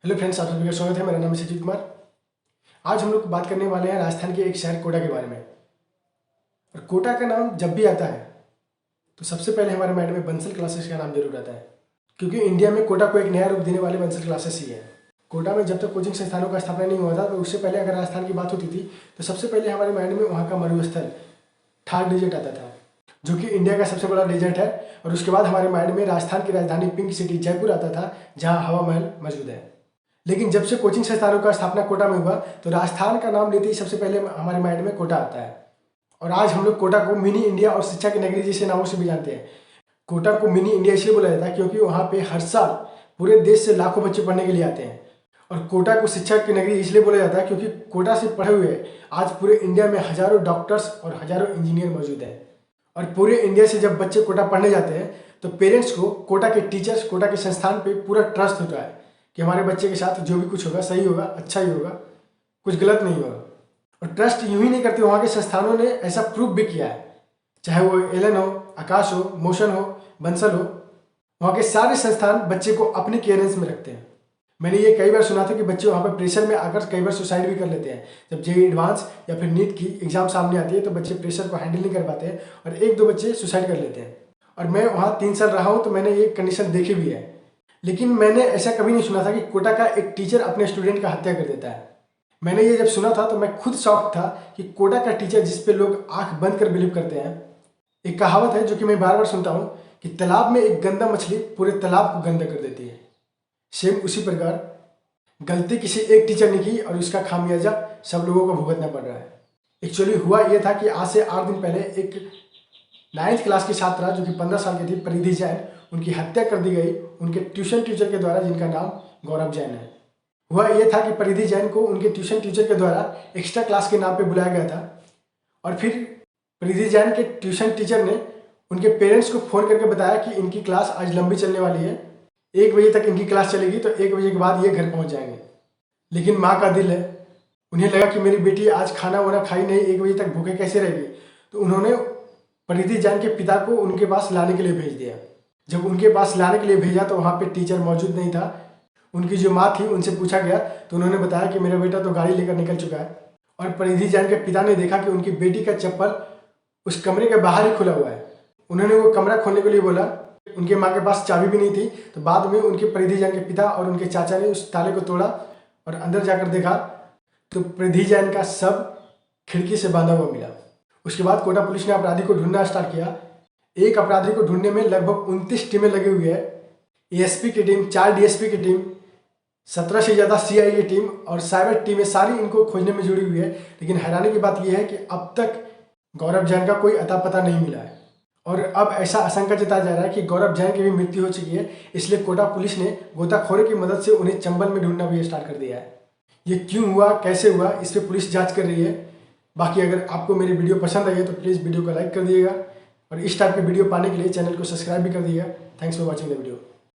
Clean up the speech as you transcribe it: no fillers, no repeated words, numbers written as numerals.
Hello friends, आप सभी का स्वागत है। मेरा नाम है सचिव कुमार। आज हम लोग बात करने वाले हैं राजस्थान के एक शहर कोटा के बारे में। और कोटा का नाम जब भी आता है तो सबसे पहले हमारे माइंड में बंसल क्लासेस का नाम जरूर आता है, क्योंकि इंडिया में कोटा को एक नया रूप देने वाले बंसल क्लासेस ही है। कोटा में जब तक कोचिंग संस्थानों का स्थापना नहीं हुआ था, तो उससे पहले अगर राजस्थान की बात होती थी तो सबसे पहले हमारे माइंड में वहाँ का मरुस्थल थार डेजर्ट आता था, जो कि इंडिया का सबसे बड़ा डेजर्ट है। और उसके बाद हमारे माइंड में राजस्थान की राजधानी पिंक सिटी जयपुर आता था, जहाँ हवा महल मौजूद है। लेकिन जब से कोचिंग संस्थानों का स्थापना कोटा में हुआ, तो राजस्थान का नाम लेते ही सबसे पहले हमारे माइंड में कोटा आता है। और आज हम लोग कोटा को मिनी इंडिया और शिक्षा की नगरी जैसे नामों से भी जानते हैं। कोटा को मिनी इंडिया इसलिए बोला जाता है क्योंकि वहाँ पे हर साल पूरे देश से लाखों बच्चे पढ़ने के लिए आते हैं। और कोटा को शिक्षा की नगरी इसलिए बोला जाता है क्योंकि कोटा से पढ़े हुए आज पूरे इंडिया में हजारों डॉक्टर्स और हजारों इंजीनियर मौजूद हैं। और पूरे इंडिया से जब बच्चे कोटा पढ़ने जाते हैं तो पेरेंट्स को कोटा के टीचर्स, कोटा के संस्थान पे पूरा ट्रस्ट होता है कि हमारे बच्चे के साथ जो भी कुछ होगा सही होगा, अच्छा ही होगा, कुछ गलत नहीं होगा। और ट्रस्ट यूं ही नहीं करते, वहाँ के संस्थानों ने ऐसा प्रूव भी किया है। चाहे वो एलन हो, आकाश हो, मोशन हो, बंसल हो, वहाँ के सारे संस्थान बच्चे को अपने क्लियरेंस में रखते हैं। मैंने ये कई बार सुना था कि बच्चे वहाँ पर प्रेशर में आकर कई बार सुसाइड भी कर लेते हैं। जब जेईई एडवांस या फिर नीट की एग्जाम सामने आती है तो बच्चे प्रेशर को हैंडल नहीं कर पाते हैं और एक दो बच्चे सुसाइड कर लेते हैं। और मैं वहाँ 3 साल रहा हूँ तो मैंने ये कंडीशन देखी भी है। लेकिन मैंने ऐसा कभी नहीं सुना था कि कोटा का एक टीचर अपने स्टूडेंट का हत्या कर देता है। मैंने ये जब सुना था तो मैं खुद शॉक था कि कोटा का टीचर, जिस पे लोग आंख बंद कर बिलीव करते हैं। एक कहावत है जो कि मैं बार बार सुनता हूँ कि तालाब में एक गंदा मछली पूरे तालाब को गंदा कर देती है। सेम उसी प्रकार गलती किसी एक टीचर ने की और उसका खामियाजा सब लोगों को भुगतना पड़ रहा है। एक्चुअली हुआ यह था कि आज से 8 दिन पहले एक 9th क्लास की छात्रा जो कि 15 साल की थी, परिधि जैन, उनकी हत्या कर दी गई उनके ट्यूशन टीचर के द्वारा, जिनका नाम गौरव जैन है। हुआ यह था कि परिधि जैन को उनके ट्यूशन टीचर के द्वारा एक्स्ट्रा क्लास के नाम पे बुलाया गया था। और फिर परिधि जैन के ट्यूशन टीचर ने उनके पेरेंट्स को फ़ोन करके बताया कि इनकी क्लास आज लंबी चलने वाली है, 1 बजे तक इनकी क्लास चलेगी, तो 1 बजे के बाद ये घर पहुँच जाएंगे। लेकिन माँ का दिल है, उन्हें लगा कि मेरी बेटी आज खाना वाना खाई नहीं, 1 बजे तक भूखे कैसे रहेगी। तो उन्होंने परिधि जैन के पिता को उनके पास लाने के लिए भेज दिया। जब उनके पास लाने के लिए भेजा तो वहाँ पे टीचर मौजूद नहीं था। उनकी जो माँ थी उनसे पूछा गया तो उन्होंने बताया कि मेरा बेटा तो गाड़ी लेकर निकल चुका है। और परिधि जैन के पिता ने देखा कि उनकी बेटी का चप्पल उस कमरे के बाहर ही खुला हुआ है। उन्होंने वो कमरा खोलने के लिए बोला, उनके माँ के पास चाबी भी नहीं थी। तो बाद में उनके परिधि जैन के पिता और उनके चाचा ने उस ताले को तोड़ा और अंदर जाकर देखा तो परिधि जैन का शव खिड़की से बांधा हुआ मिला। उसके बाद कोटा पुलिस ने अपराधी को ढूंढना स्टार्ट किया। एक अपराधी को ढूंढने में लगभग 29 टीमें लगी हुई है। एएसपी की टीम, 4 डीएसपी की टीम, 17 से ज़्यादा सीआई की टीम और साइबर टीमें सारी इनको खोजने में जुड़ी हुई है। लेकिन हैरानी की बात यह है कि अब तक गौरव जैन का कोई अता पता नहीं मिला है। और अब ऐसा आशंका जताया जा रहा है कि गौरव जैन की भी मृत्यु हो चुकी है। इसलिए कोटा पुलिस ने गोताखोरों की मदद से उन्हें चंबल में ढूंढना भी स्टार्ट कर दिया है। ये क्यों हुआ, कैसे हुआ, इस पर पुलिस जांच कर रही है। बाकी अगर आपको मेरी वीडियो पसंद आई है तो प्लीज़ वीडियो को लाइक कर दिएगा और इस टाइप की वीडियो पाने के लिए चैनल को सब्सक्राइब भी कर दिएगा। Thanks for watching the video.